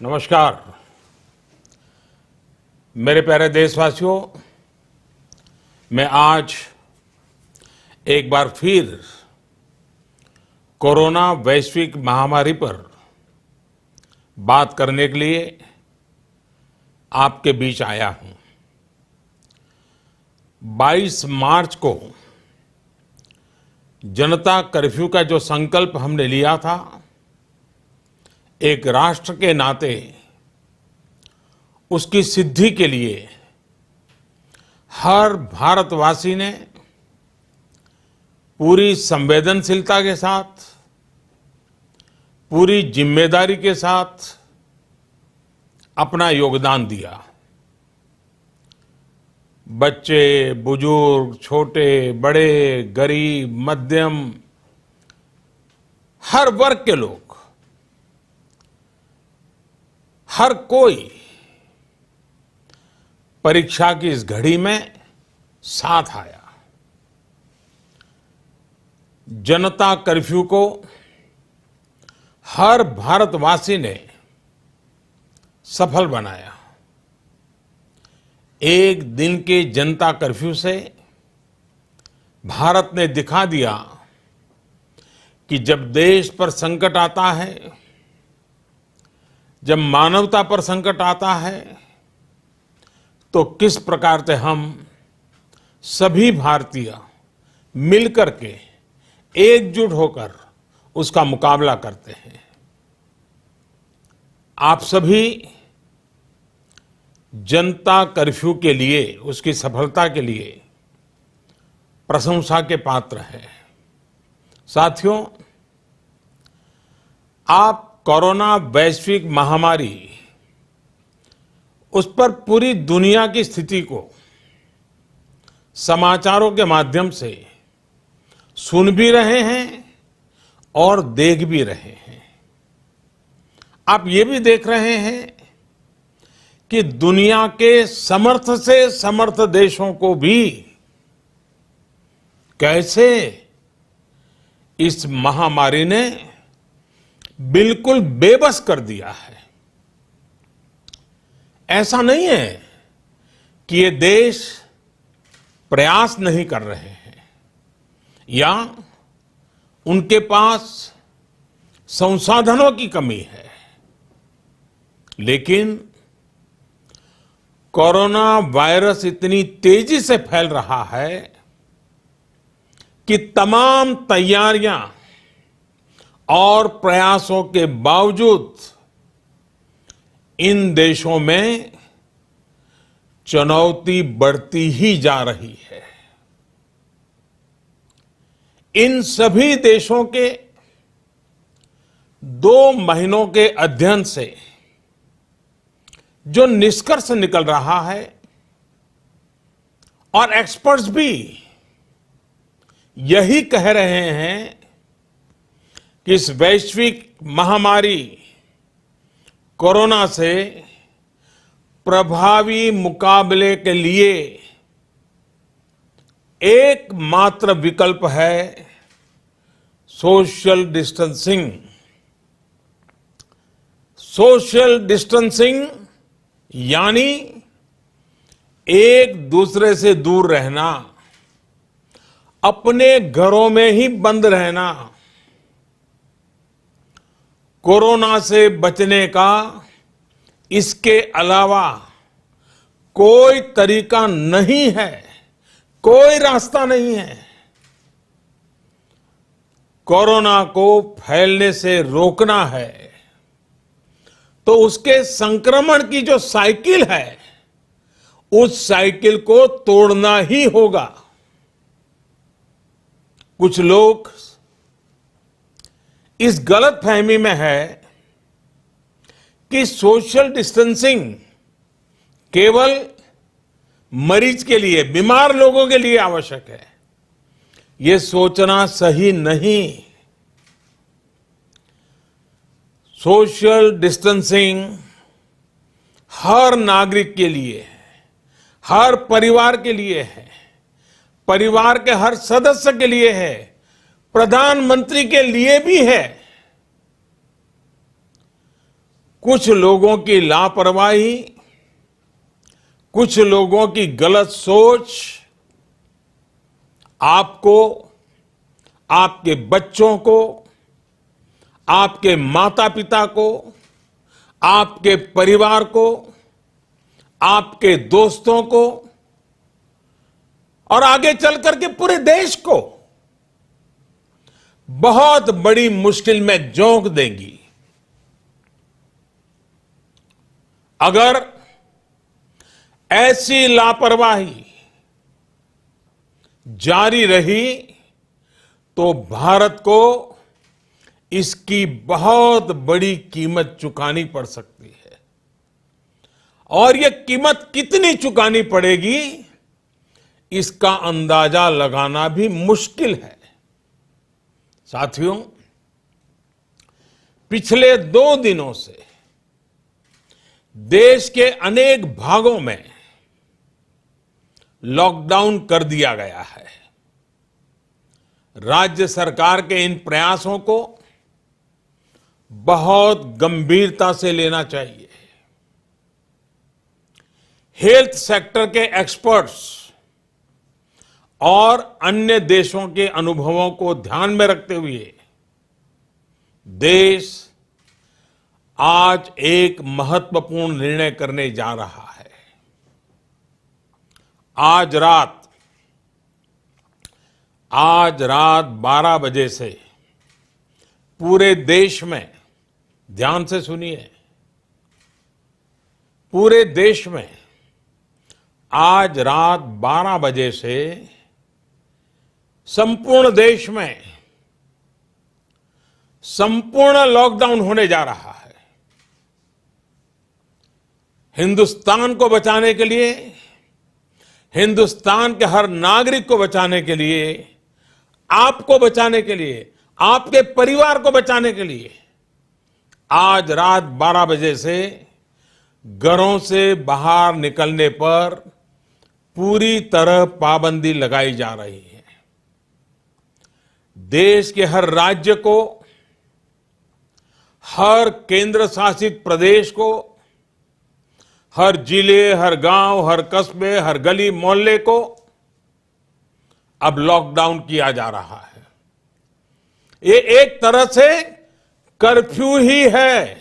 नमस्कार मेरे प्यारे देशवासियों। मैं आज एक बार फिर कोरोना वैश्विक महामारी पर बात करने के लिए आपके बीच आया हूं। 22 मार्च को जनता कर्फ्यू का जो संकल्प हमने लिया था, एक राष्ट्र के नाते उसकी सिद्धि के लिए हर भारतवासी ने पूरी संवेदनशीलता के साथ, पूरी जिम्मेदारी के साथ अपना योगदान दिया। बच्चे, बुजुर्ग, छोटे, बड़े, गरीब, मध्यम, हर वर्ग के लोग, हर कोई परीक्षा की इस घड़ी में साथ आया। जनता कर्फ्यू को हर भारतवासी ने सफल बनाया। एक दिन के जनता कर्फ्यू से भारत ने दिखा दिया कि जब देश पर संकट आता है, जब मानवता पर संकट आता है, तो किस प्रकार से हम सभी भारतीय मिलकर के एकजुट होकर उसका मुकाबला करते हैं। आप सभी जनता कर्फ्यू के लिए, उसकी सफलता के लिए प्रशंसा के पात्र हैं। साथियों, आप कोरोना वैश्विक महामारी, उस पर पूरी दुनिया की स्थिति को समाचारों के माध्यम से सुन भी रहे हैं और देख भी रहे हैं। आप ये भी देख रहे हैं कि दुनिया के समर्थ से समर्थ देशों को भी कैसे इस महामारी ने बिल्कुल बेबस कर दिया है। ऐसा नहीं है कि ये देश प्रयास नहीं कर रहे हैं या उनके पास संसाधनों की कमी है, लेकिन कोरोना वायरस इतनी तेजी से फैल रहा है कि तमाम तैयारियां और प्रयासों के बावजूद इन देशों में चुनौती बढ़ती ही जा रही है। इन सभी देशों के 2 महीनों के अध्ययन से जो निष्कर्ष निकल रहा है, और एक्सपर्ट्स भी यही कह रहे हैं कि इस वैश्विक महामारी कोरोना से प्रभावी मुकाबले के लिए एकमात्र विकल्प है सोशल डिस्टेंसिंग। सोशल डिस्टेंसिंग यानी एक दूसरे से दूर रहना, अपने घरों में ही बंद रहना। कोरोना से बचने का इसके अलावा कोई तरीका नहीं है, कोई रास्ता नहीं है। कोरोना को फैलने से रोकना है तो उसके संक्रमण की जो साइकिल है, उस साइकिल को तोड़ना ही होगा। कुछ लोग इस गलतफहमी में है कि सोशल डिस्टेंसिंग केवल मरीज के लिए, बीमार लोगों के लिए आवश्यक है। ये सोचना सही नहीं। सोशल डिस्टेंसिंग हर नागरिक के लिए है, हर परिवार के लिए है, परिवार के हर सदस्य के लिए है, प्रधानमंत्री के लिए भी है। कुछ लोगों की लापरवाही, कुछ लोगों की गलत सोच आपको, आपके बच्चों को, आपके माता पिता को, आपके परिवार को, आपके दोस्तों को और आगे चलकर के पूरे देश को बहुत बड़ी मुश्किल में झोंक देंगी। अगर ऐसी लापरवाही जारी रही तो भारत को इसकी बहुत बड़ी कीमत चुकानी पड़ सकती है। और यह कीमत कितनी चुकानी पड़ेगी, इसका अंदाजा लगाना भी मुश्किल है। साथियों, पिछले 2 दिनों से देश के अनेक भागों में लॉकडाउन कर दिया गया है। राज्य सरकार के इन प्रयासों को बहुत गंभीरता से लेना चाहिए। हेल्थ सेक्टर के एक्सपर्ट्स और अन्य देशों के अनुभवों को ध्यान में रखते हुए देश आज एक महत्वपूर्ण निर्णय करने जा रहा है। आज रात 12 बजे से पूरे देश में, ध्यान से सुनिए, पूरे देश में आज रात 12 बजे से संपूर्ण देश में संपूर्ण लॉकडाउन होने जा रहा है। हिंदुस्तान को बचाने के लिए, हिंदुस्तान के हर नागरिक को बचाने के लिए, आपको बचाने के लिए, आपके परिवार को बचाने के लिए आज रात 12 बजे से घरों से बाहर निकलने पर पूरी तरह पाबंदी लगाई जा रही है। देश के हर राज्य को, हर केंद्र शासित प्रदेश को, हर जिले, हर गांव, हर कस्बे, हर गली मोहल्ले को अब लॉकडाउन किया जा रहा है। ये एक तरह से कर्फ्यू ही है।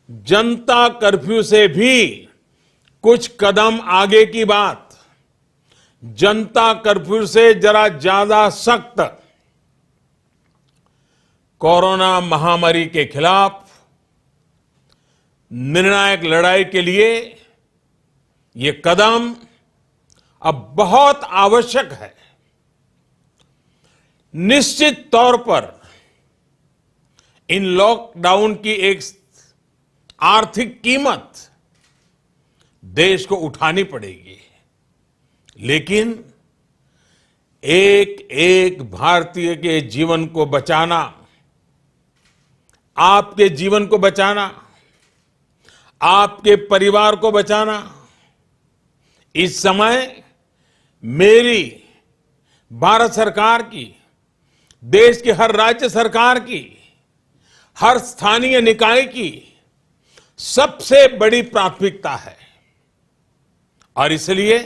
जनता कर्फ्यू से भी कुछ कदम आगे की बात। जनता कर्फ्यू से जरा ज्यादा सख्त। कोरोना महामारी के खिलाफ निर्णायक लड़ाई के लिए ये कदम अब बहुत आवश्यक है। निश्चित तौर पर इन लॉकडाउन की एक आर्थिक कीमत देश को उठानी पड़ेगी, लेकिन एक एक भारतीय के जीवन को बचाना, आपके जीवन को बचाना, आपके परिवार को बचाना, इस समय मेरी, भारत सरकार की, देश की हर राज्य सरकार की, हर स्थानीय निकाय की सबसे बड़ी प्राथमिकता है। और इसलिए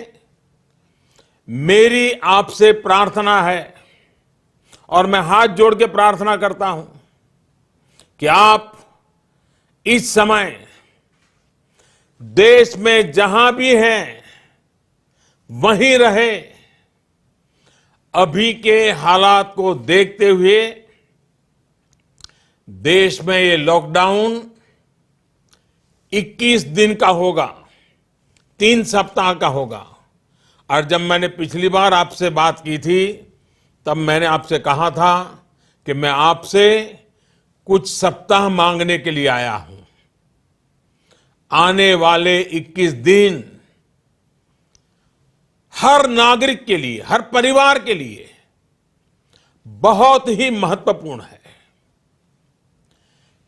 मेरी आपसे प्रार्थना है और मैं हाथ जोड़ के प्रार्थना करता हूं कि आप इस समय देश में जहां भी हैं वहीं रहे। अभी के हालात को देखते हुए देश में ये लॉकडाउन 21 दिन का होगा, 3 सप्ताह का होगा। और जब मैंने पिछली बार आपसे बात की थी तब मैंने आपसे कहा था कि मैं आपसे कुछ सप्ताह मांगने के लिए आया हूं। आने वाले 21 दिन हर नागरिक के लिए, हर परिवार के लिए बहुत ही महत्वपूर्ण है।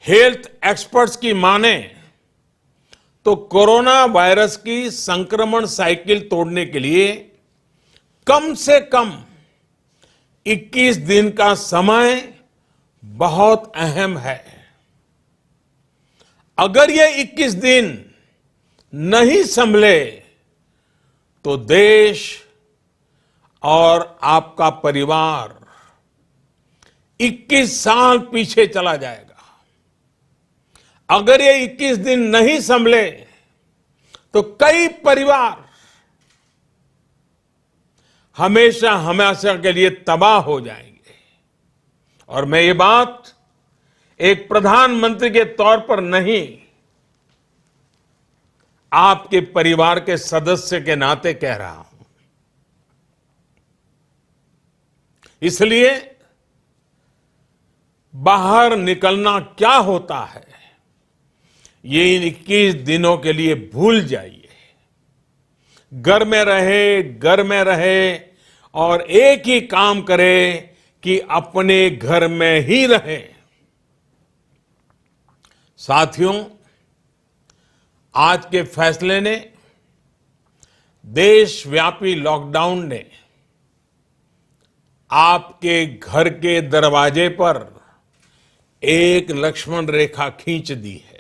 हेल्थ एक्सपर्ट्स की माने तो कोरोना वायरस की संक्रमण साइकिल तोड़ने के लिए कम से कम 21 दिन का समय बहुत अहम है। अगर ये 21 दिन नहीं संभले तो देश और आपका परिवार 21 साल पीछे चला जाएगा। अगर ये 21 दिन नहीं संभले तो कई परिवार हमेशा हमेशा के लिए तबाह हो जाएंगे। और मैं ये बात एक प्रधानमंत्री के तौर पर नहीं, आपके परिवार के सदस्य के नाते कह रहा हूं। इसलिए बाहर निकलना क्या होता है ये इन 21 दिनों के लिए भूल जाइए। घर में रहे और एक ही काम करे कि अपने घर में ही रहे। साथियों, आज के फैसले ने, देशव्यापी लॉकडाउन ने आपके घर के दरवाजे पर एक लक्ष्मण रेखा खींच दी है।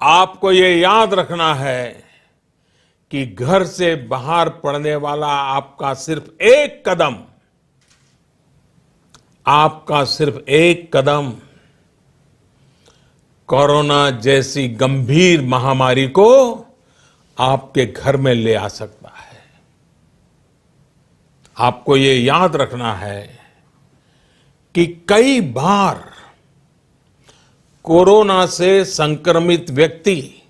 आपको ये याद रखना है कि घर से बाहर पड़ने वाला आपका सिर्फ एक कदम कोरोना जैसी गंभीर महामारी को आपके घर में ले आ सकता है। आपको ये याद रखना है कि कई बार कोरोना से संक्रमित व्यक्ति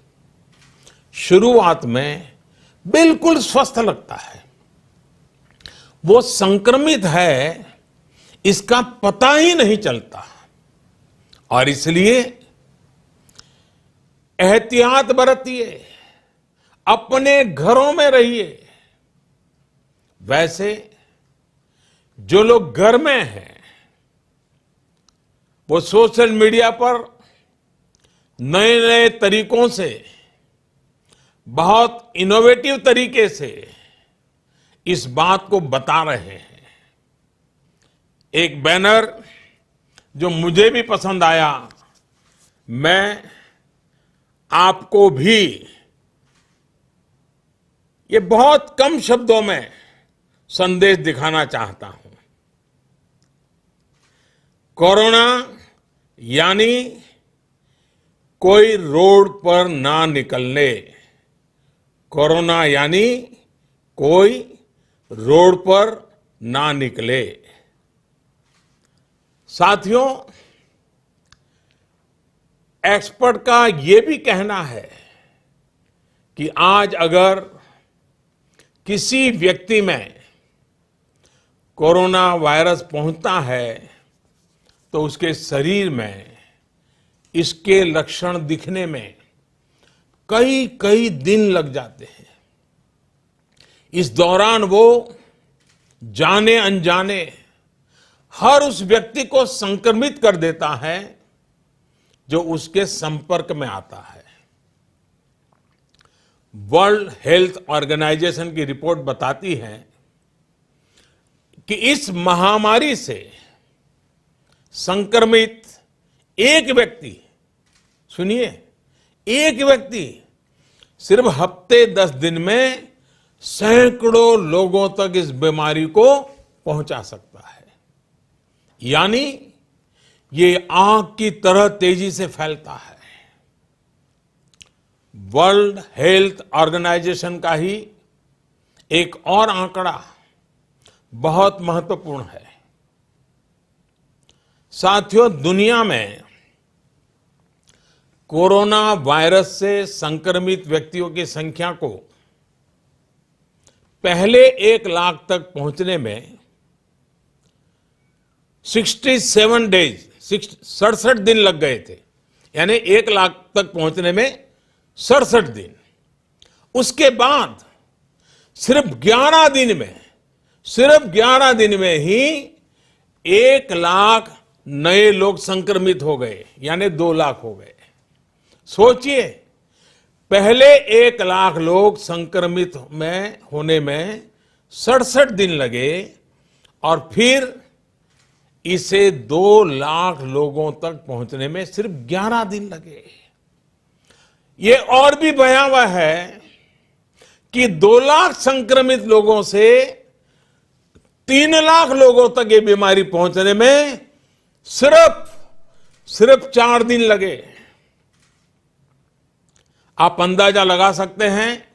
शुरुआत में बिल्कुल स्वस्थ लगता है, वो संक्रमित है इसका पता ही नहीं चलता, और इसलिए एहतियात बरतिए, अपने घरों में रहिए। वैसे जो लोग घर में हैं वो सोशल मीडिया पर नए नए तरीकों से, बहुत इनोवेटिव तरीके से इस बात को बता रहे हैं। एक बैनर जो मुझे भी पसंद आया, मैं आपको भी ये बहुत कम शब्दों में संदेश दिखाना चाहता हूं। कोरोना यानी कोई रोड पर ना निकलने। कोरोना यानी कोई रोड पर ना निकले। साथियों, एक्सपर्ट का ये भी कहना है कि आज अगर किसी व्यक्ति में कोरोना वायरस पहुंचता है तो उसके शरीर में इसके लक्षण दिखने में कई कई दिन लग जाते हैं। इस दौरान वो जाने अनजाने हर उस व्यक्ति को संक्रमित कर देता है जो उसके संपर्क में आता है। वर्ल्ड हेल्थ ऑर्गेनाइजेशन की रिपोर्ट बताती है कि इस महामारी से संक्रमित एक व्यक्ति, सुनिए, एक व्यक्ति सिर्फ हफ्ते 10 दिन में सैकड़ों लोगों तक इस बीमारी को पहुंचा सकता है। यानी ये आग की तरह तेजी से फैलता है। वर्ल्ड हेल्थ ऑर्गेनाइजेशन का ही एक और आंकड़ा बहुत महत्वपूर्ण है। साथियों, दुनिया में कोरोना वायरस से संक्रमित व्यक्तियों की संख्या को पहले 1 लाख तक पहुंचने में 67 डेज, 67 दिन लग गए थे। यानी 1 लाख तक पहुंचने में 67 दिन। उसके बाद सिर्फ 11 दिन में ही 1 लाख नए लोग संक्रमित हो गए, यानी 2 लाख हो गए। सोचिए, पहले 1 लाख लोग संक्रमित होने में 67 दिन लगे और फिर इसे 2 लाख लोगों तक पहुंचने में सिर्फ 11 दिन लगे। ये और भी भयावह है कि 2 लाख संक्रमित लोगों से 3 लाख लोगों तक ये बीमारी पहुंचने में सिर्फ 4 दिन लगे। आप अंदाजा लगा सकते हैं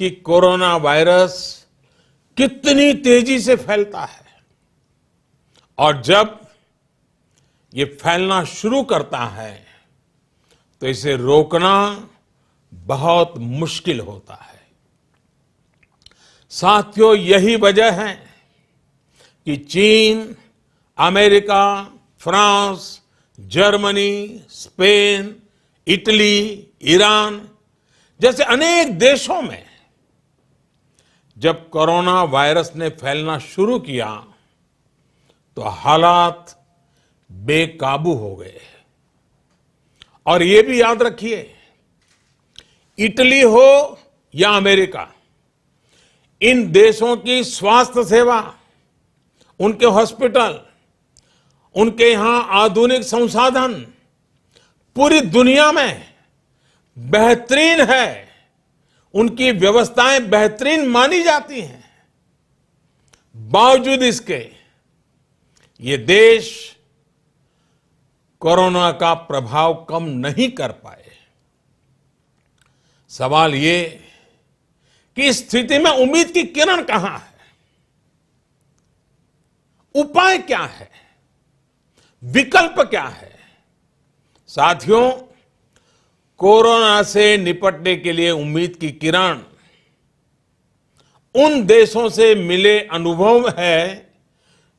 कि कोरोना वायरस कितनी तेजी से फैलता है और जब ये फैलना शुरू करता है तो इसे रोकना बहुत मुश्किल होता है। साथियों, यही वजह है कि चीन, America, France, Germany, Spain, Italy, Iran जैसे अनेक देशों में जब कोरोना वायरस ने फैलना शुरू किया तो हालात बेकाबू हो गए। और ये भी याद रखिए, इटली हो या अमेरिका, इन देशों की स्वास्थ्य सेवा, उनके हॉस्पिटल, उनके यहां आधुनिक संसाधन पूरी दुनिया में बेहतरीन है। उनकी व्यवस्थाएं बेहतरीन मानी जाती हैं। बावजूद इसके ये देश कोरोना का प्रभाव कम नहीं कर पाए। सवाल ये कि इस स्थिति में उम्मीद की किरण कहां है? उपाय क्या है? विकल्प क्या है? साथियों, कोरोना से निपटने के लिए उम्मीद की किरण उन देशों से मिले अनुभव है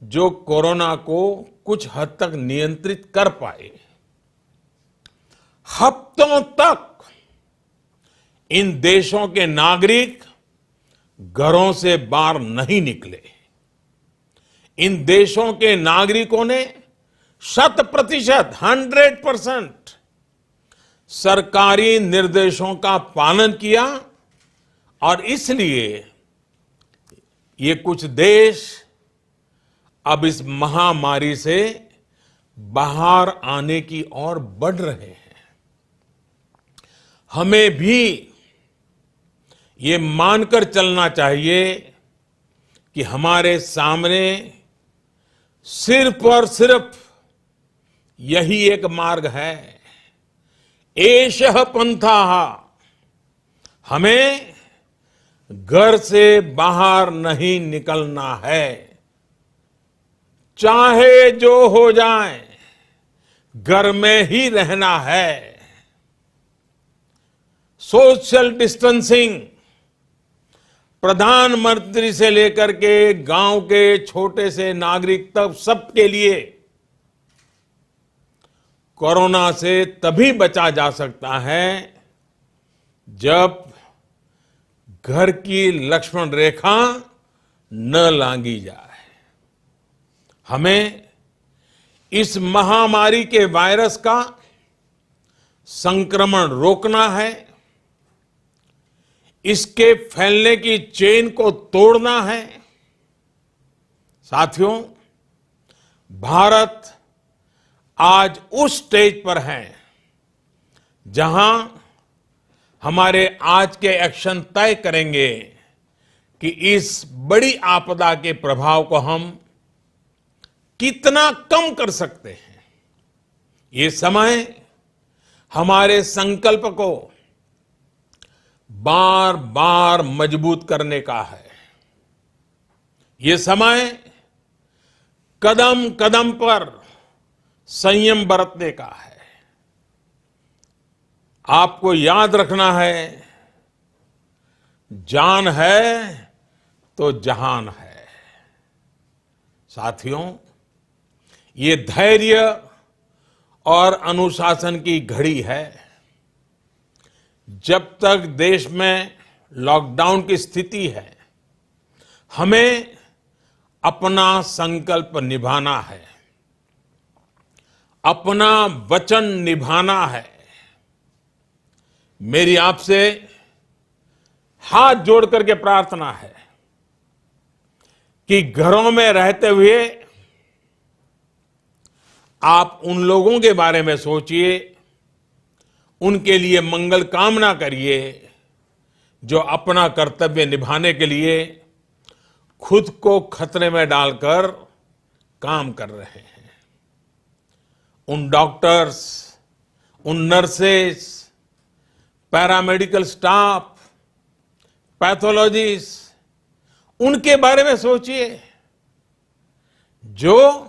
जो कोरोना को कुछ हद तक नियंत्रित कर पाए। हफ्तों तक इन देशों के नागरिक घरों से बाहर नहीं निकले। इन देशों के नागरिकों ने 100% सरकारी निर्देशों का पालन किया और इसलिए ये कुछ देश अब इस महामारी से बाहर आने की ओर बढ़ रहे हैं। हमें भी ये मानकर चलना चाहिए कि हमारे सामने सिर्फ और सिर्फ यही एक मार्ग है, एषः पंथः। हमें घर से बाहर नहीं निकलना है, चाहे जो हो जाए घर में ही रहना है। सोशल डिस्टेंसिंग प्रधानमंत्री से लेकर के गांव के छोटे से नागरिक तक सबके लिए कोरोना से तभी बचा जा सकता है जब घर की लक्ष्मण रेखा न लांघी जाए। हमें इस महामारी के वायरस का संक्रमण रोकना है, इसके फैलने की चेन को तोड़ना है। साथियों, भारत आज उस स्टेज पर है जहां हमारे आज के एक्शन तय करेंगे कि इस बड़ी आपदा के प्रभाव को हम कितना कम कर सकते हैं। ये समय हमारे संकल्प को बार बार मजबूत करने का है। ये समय कदम कदम पर संयम बरतने का है। आपको याद रखना है, जान है तो जहान है। साथियों, ये धैर्य और अनुशासन की घड़ी है। जब तक देश में लॉकडाउन की स्थिति है, हमें अपना संकल्प निभाना है, अपना वचन निभाना है। मेरी आपसे हाथ जोड़ करके प्रार्थना है कि घरों में रहते हुए आप उन लोगों के बारे में सोचिए, उनके लिए मंगल कामना करिए जो अपना कर्तव्य निभाने के लिए खुद को खतरे में डालकर काम कर रहे हैं। उन डॉक्टर्स, उन नर्सेस, पैरामेडिकल स्टाफ, पैथोलॉजिस्ट, उनके बारे में सोचिए जो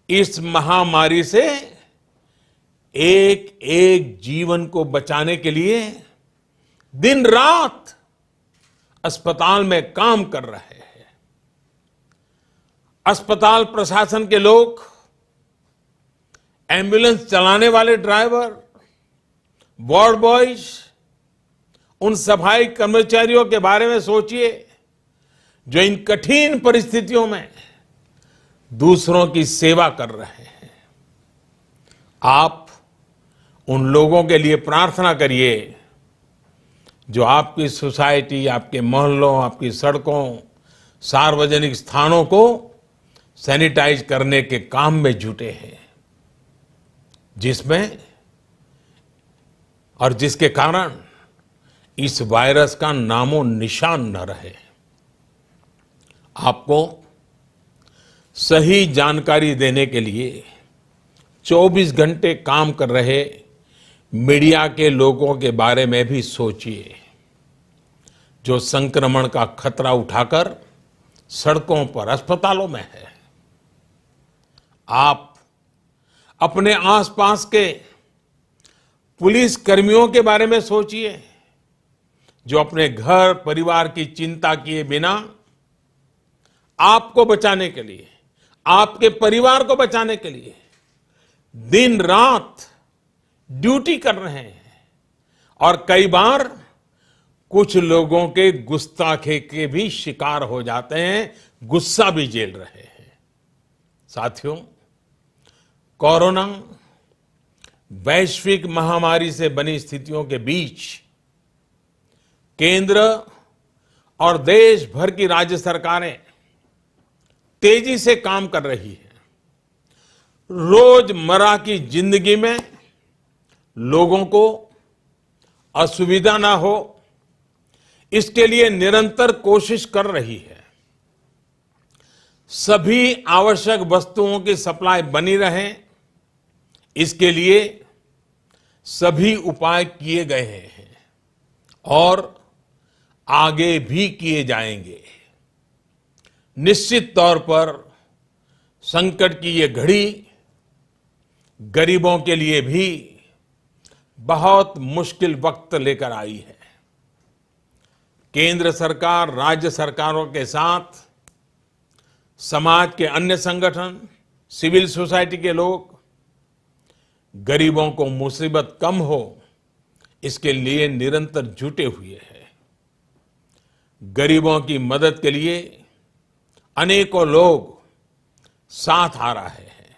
इस महामारी से एक एक जीवन को बचाने के लिए दिन रात अस्पताल में काम कर रहे हैं। अस्पताल प्रशासन के लोग, एम्बुलेंस चलाने वाले ड्राइवर, वार्ड बॉयज, उन सफाई कर्मचारियों के बारे में सोचिए जो इन कठिन परिस्थितियों में दूसरों की सेवा कर रहे हैं। आप उन लोगों के लिए प्रार्थना करिए जो आपकी सोसाइटी, आपके मोहल्लों, आपकी सड़कों, सार्वजनिक स्थानों को सैनिटाइज करने के काम में जुटे हैं, जिसमें और जिसके कारण इस वायरस का नामो निशान न रहे। आपको सही जानकारी देने के लिए 24 घंटे काम कर रहे मीडिया के लोगों के बारे में भी सोचिए जो संक्रमण का खतरा उठाकर सड़कों पर, अस्पतालों में है। आप अपने आसपास के पुलिस कर्मियों के बारे में सोचिए जो अपने घर परिवार की चिंता किए बिना आपको बचाने के लिए, आपके परिवार को बचाने के लिए दिन रात ड्यूटी कर रहे हैं और कई बार कुछ लोगों के गुस्ताखी के भी शिकार हो जाते हैं, गुस्सा भी झेल रहे हैं। साथियों, कोरोना वैश्विक महामारी से बनी स्थितियों के बीच केंद्र और देश भर की राज्य सरकारें तेजी से काम कर रही है। रोजमर्रा की जिंदगी में लोगों को असुविधा ना हो, इसके लिए निरंतर कोशिश कर रही है। सभी आवश्यक वस्तुओं की सप्लाई बनी रहे, इसके लिए सभी उपाय किए गए हैं और आगे भी किए जाएंगे। निश्चित तौर पर संकट की ये घड़ी गरीबों के लिए भी बहुत मुश्किल वक्त लेकर आई है। केंद्र सरकार, राज्य सरकारों के साथ समाज के अन्य संगठन, सिविल सोसाइटी के लोग गरीबों को मुसीबत कम हो, इसके लिए निरंतर जुटे हुए हैं। गरीबों की मदद के लिए अनेकों लोग साथ आ रहे हैं।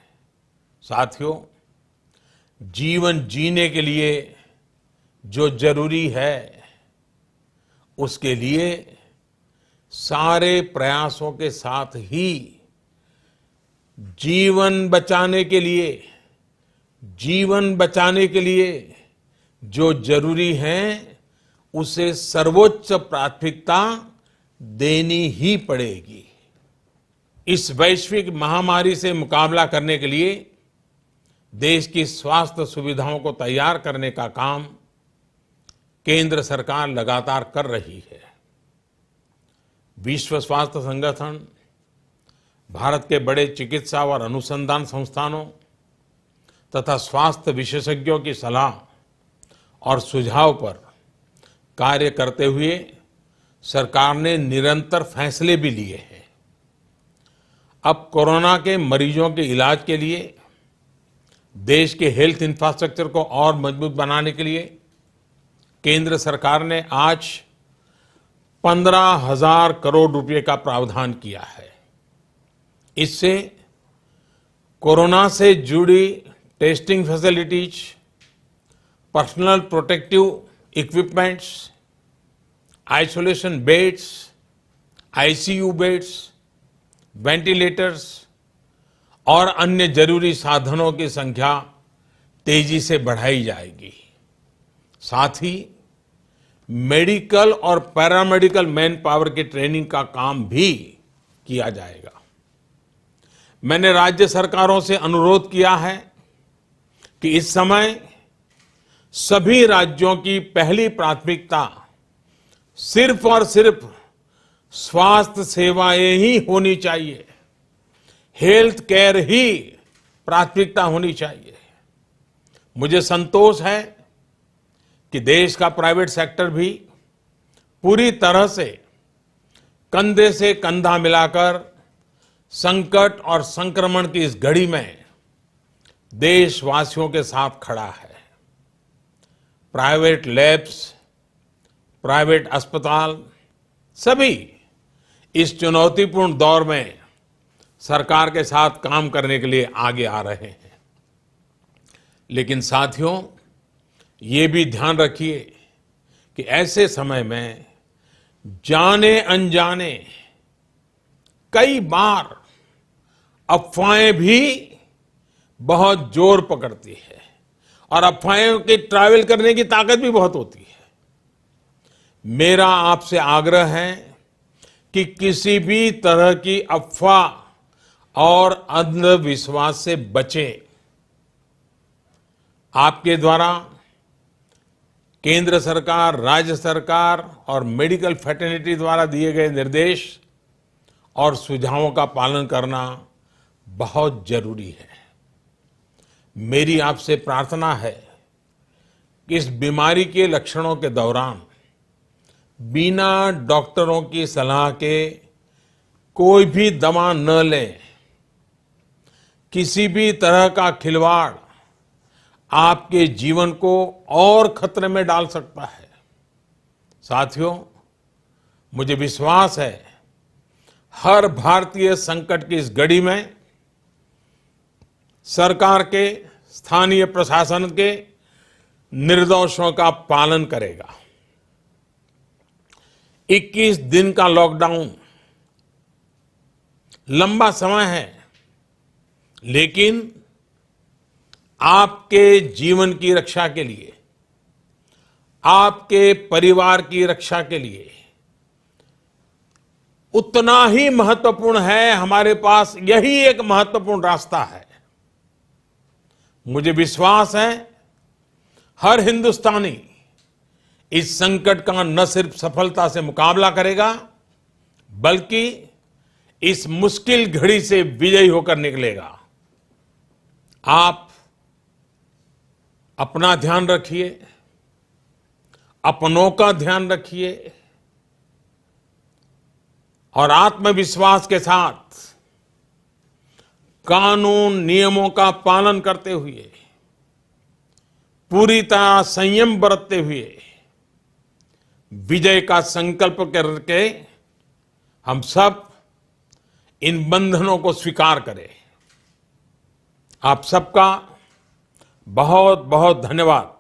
साथियों, जीवन जीने के लिए जो जरूरी है, उसके लिए सारे प्रयासों के साथ ही जीवन बचाने के लिए जो जरूरी है उसे सर्वोच्च प्राथमिकता देनी ही पड़ेगी। इस वैश्विक महामारी से मुकाबला करने के लिए देश की स्वास्थ्य सुविधाओं को तैयार करने का काम केंद्र सरकार लगातार कर रही है। विश्व स्वास्थ्य संगठन, भारत के बड़े चिकित्सा और अनुसंधान संस्थानों तथा स्वास्थ्य विशेषज्ञों की सलाह और सुझाव पर कार्य करते हुए सरकार ने निरंतर फैसले भी लिए हैं। अब कोरोना के मरीजों के इलाज के लिए देश के हेल्थ इंफ्रास्ट्रक्चर को और मजबूत बनाने के लिए केंद्र सरकार ने आज 15,000 करोड़ रुपए का प्रावधान किया है। इससे कोरोना से जुड़ी testing facilities, personal protective equipments, isolation beds, ICU beds, ventilators और अन्य जरूरी साधनों की संख्या तेजी से बढ़ाई जाएगी। साथ ही मेडिकल और पैरामेडिकल मैन पावर की ट्रेनिंग का काम भी किया जाएगा। मैंने राज्य सरकारों से अनुरोध किया है कि इस समय सभी राज्यों की पहली प्राथमिकता सिर्फ और सिर्फ स्वास्थ्य सेवाएं ही होनी चाहिए, हेल्थ केयर ही प्राथमिकता होनी चाहिए। मुझे संतोष है कि देश का प्राइवेट सेक्टर भी पूरी तरह से कंधा मिलाकर संकट और संक्रमण की इस घड़ी में देशवासियों के साथ खड़ा है। प्राइवेट लैब्स, प्राइवेट अस्पताल सभी इस चुनौतीपूर्ण दौर में सरकार के साथ काम करने के लिए आगे आ रहे हैं। लेकिन साथियों, ये भी ध्यान रखिए कि ऐसे समय में जाने अनजाने कई बार अफवाहें भी बहुत जोर पकड़ती है और अफवाहों की ट्रैवल करने की ताकत भी बहुत होती है। मेरा आपसे आग्रह है कि किसी भी तरह की अफवाह और अंधविश्वास से बचें। आपके द्वारा केंद्र सरकार, राज्य सरकार और मेडिकल फ्रेटर्निटी द्वारा दिए गए निर्देश और सुझावों का पालन करना बहुत जरूरी है। मेरी आपसे प्रार्थना है कि इस बीमारी के लक्षणों के दौरान बिना डॉक्टरों की सलाह के कोई भी दवा न लें। किसी भी तरह का खिलवाड़ आपके जीवन को और खतरे में डाल सकता है। साथियों, मुझे विश्वास है हर भारतीय संकट की इस घड़ी में सरकार के, स्थानीय प्रशासन के निर्देशों का पालन करेगा। 21 दिन का लॉकडाउन लंबा समय है, लेकिन आपके जीवन की रक्षा के लिए, आपके परिवार की रक्षा के लिए उतना ही महत्वपूर्ण है। हमारे पास यही एक महत्वपूर्ण रास्ता है। मुझे विश्वास है हर हिंदुस्तानी इस संकट का न सिर्फ सफलता से मुकाबला करेगा, बल्कि इस मुश्किल घड़ी से विजयी होकर निकलेगा। आप अपना ध्यान रखिए, अपनों का ध्यान रखिए और आत्मविश्वास के साथ कानून नियमों का पालन करते हुए, पूरी तरह संयम बरतते हुए विजय का संकल्प करके हम सब इन बंधनों को स्वीकार करें। आप सबका बहुत बहुत धन्यवाद।